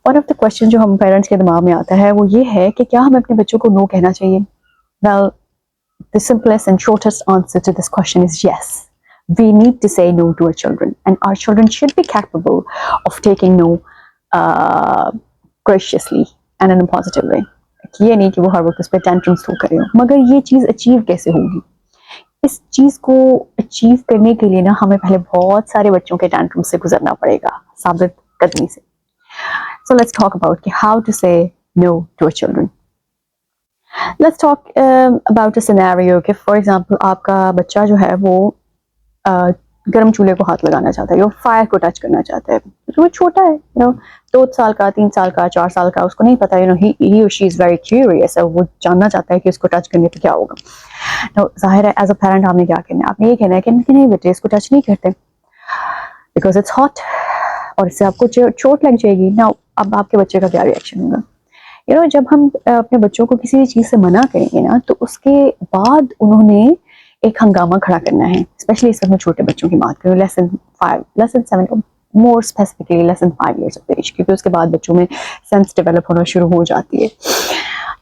One of the question जो हम parents के दिमाग में आता है वो ये है कि क्या हमें अपने बच्चों को नो कहना चाहिए? Well, the simplest and shortest answer to this question is yes. We need to say no to our children, and our children should be capable of taking no graciously and in a positive way. ये नहीं कि वो हर वक्त उस पर tantrums throw करे हो, मगर ये चीज़ अचीव कैसे होगी? इस चीज़ को अचीव करने के लिए ना हमें पहले बहुत सारे बच्चों के टेंट्रम से गुजरना पड़ेगा, साबित कदमी से. So let's talk about how to say no to our children. Let's talk about a scenario कि for example आपका बच्चा जो है वो गर्म चूल्हे को हाथ लगाना चाहता है, वो फायर को टच करना चाहता है, तो वो छोटा है, 2 साल का, 3 साल का, 4 साल का, उसको नहीं पता, he or she is very curious, वो जानना चाहता है कि इसको टच करने पे क्या होगा. तो जाहिर है एज अ पेरेंट आपने क्या कहना है? आपने ये कहना है कि नहीं बेटे इसको टच नहीं करते बिकॉज इट्स हॉट और इससे आपको चोट लग जाएगी ना. अब आपके बच्चे का क्या रिएक्शन होगा? जब हम अपने बच्चों को किसी चीज़ से मना करेंगे ना तो उसके बाद उन्होंने एक हंगामा खड़ा करना है, स्पेशली इस वक्त मैं छोटे बच्चों की बात करूँ, lesson 5, lesson 7, more specifically lesson 5 years of age, क्योंकि उसके बाद बच्चों में सेंस डेवलप होना शुरू हो जाती है.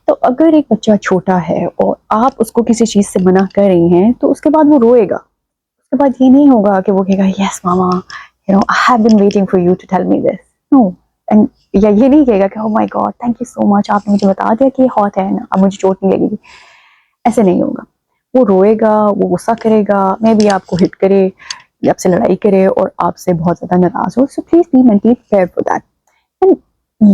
तो अगर एक बच्चा छोटा है और आप उसको किसी चीज़ से मना कर रही हैं तो उसके बाद वो रोएगा. उसके बाद ये नहीं होगा कि वो कहेगा yes mama I have been waiting for you to tell me this. No. And या ये नहीं कहेगा कि oh my god thank you so much, आपने मुझे बता दिया कि हॉट है ना, अब मुझे चोट नहीं लगेगी. ऐसे नहीं होगा. वो रोएगा, वो गुस्सा करेगा, मे बी आपको हिट करे, आपसे लड़ाई करे और आपसे बहुत ज़्यादा नाराज हो. So please be mentally prepared for that. And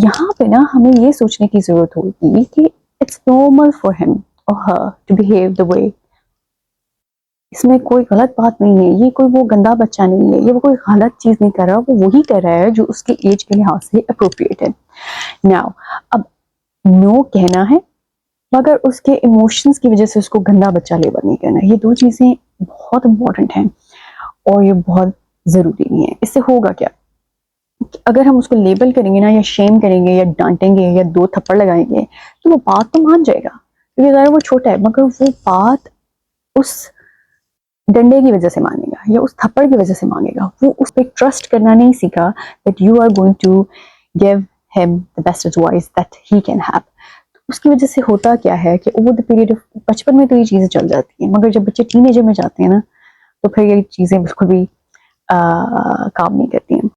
यहाँ पे ना हमें ये सोचने की ज़रूरत होगी कि इट्स नॉर्मल फॉर हिम और her to behave the way. इसमें कोई गलत बात नहीं है, ये कोई वो गंदा बच्चा नहीं है, ये वो कोई गलत चीज़ नहीं कर रहा, वो वही कर रहा है जो उसकी एज के लिहाज से अप्रोप्रिएट है. नाउ अब नो कहना है मगर उसके इमोशंस की वजह से उसको गंदा बच्चा लेबल नहीं करना. ये 2 चीज़ें बहुत इंपॉर्टेंट हैं और ये बहुत ज़रूरी नहीं है. इससे होगा क्या? अगर हम उसको लेबल करेंगे ना या शेम करेंगे या डांटेंगे या 2 थप्पड़ लगाएंगे तो वो बात तो मान जाएगा क्योंकि ज़रा वो छोटा है, मगर वो बात उस डंडे की वजह से मानेगा या उस थप्पड़ की वजह से मांगेगा. वो उस पर ट्रस्ट करना नहीं सीखा that you are going to give him the best advice that he can have. उसकी वजह से होता क्या है कि ओवर द पीरियड ऑफ बचपन में तो ये चीज़ें चल जाती हैं, मगर जब बच्चे टीनेजर में जाते हैं ना तो फिर ये चीज़ें बिल्कुल भी काम नहीं करती हैं.